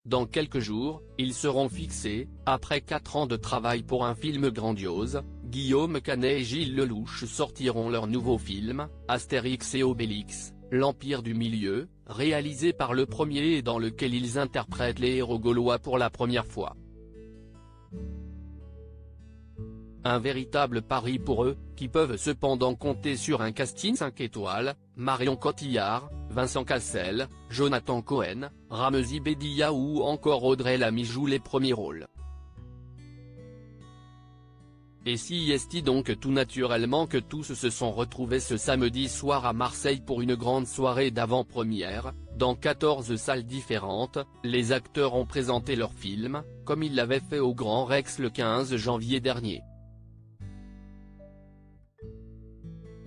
dans quelques jours, ils seront fixés. Après 4 ans de travail pour un film grandiose, Guillaume Canet et Gilles Lellouche sortiront leur nouveau film, Astérix et Obélix, l'Empire du Milieu, réalisé par le premier et dans lequel ils interprètent les héros gaulois pour la première fois. Un véritable pari pour eux, qui peuvent cependant compter sur un casting 5 étoiles, Marion Cotillard, Vincent Cassel, Jonathan Cohen, Ramzy Bedia ou encore Audrey Lamy jouent les premiers rôles. Et si est donc tout naturellement que tous se sont retrouvés ce samedi soir à Marseille pour une grande soirée d'avant-première, dans 14 salles différentes, les acteurs ont présenté leur film, comme ils l'avaient fait au Grand Rex le 15 janvier dernier.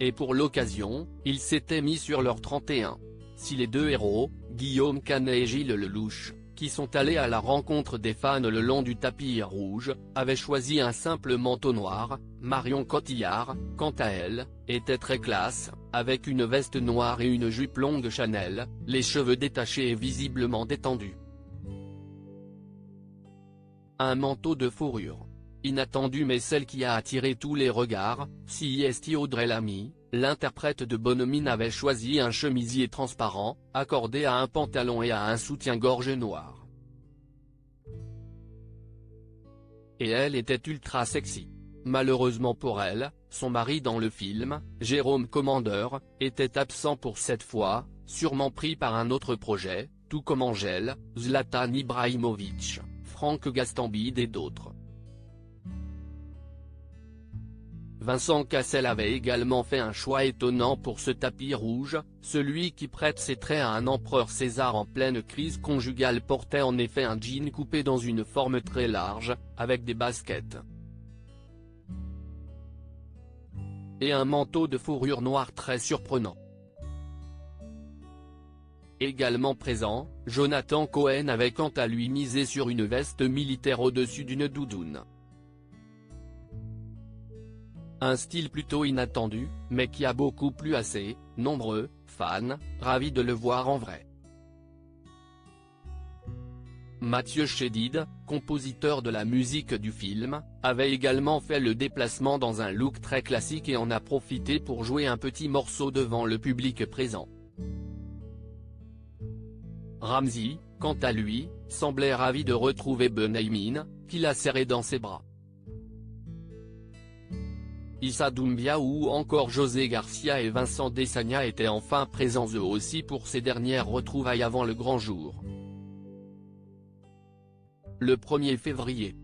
Et pour l'occasion, ils s'étaient mis sur leur 31. Si les deux héros, Guillaume Canet et Gilles Lellouche, qui sont allés à la rencontre des fans le long du tapis rouge, avaient choisi un simple manteau noir, Marion Cotillard, quant à elle, était très classe, avec une veste noire et une jupe longue Chanel, les cheveux détachés et visiblement détendus. Un manteau de fourrure. Inattendu mais celle qui a attiré tous les regards, si Audrey Lamy, l'interprète de Bonhomie avait choisi un chemisier transparent, accordé à un pantalon et à un soutien-gorge noir. Et elle était ultra sexy. Malheureusement pour elle, son mari dans le film, Jérôme Commandeur, était absent pour cette fois, sûrement pris par un autre projet, tout comme Angèle, Zlatan Ibrahimovic, Franck Gastambide et d'autres. Vincent Cassel avait également fait un choix étonnant pour ce tapis rouge, celui qui prête ses traits à un empereur César en pleine crise conjugale portait en effet un jean coupé dans une forme très large, avec des baskets. Et un manteau de fourrure noire très surprenant. Également présent, Jonathan Cohen avait quant à lui misé sur une veste militaire au-dessus d'une doudoune. Un style plutôt inattendu, mais qui a beaucoup plu à ses nombreux fans, ravis de le voir en vrai. Mathieu Chédid, compositeur de la musique du film, avait également fait le déplacement dans un look très classique et en a profité pour jouer un petit morceau devant le public présent. Ramzy, quant à lui, semblait ravi de retrouver Benyamin, qu'il a serré dans ses bras. Issa Doumbia ou encore José Garcia et Vincent Desagna étaient enfin présents eux aussi pour ces dernières retrouvailles avant le grand jour. Le 1er février.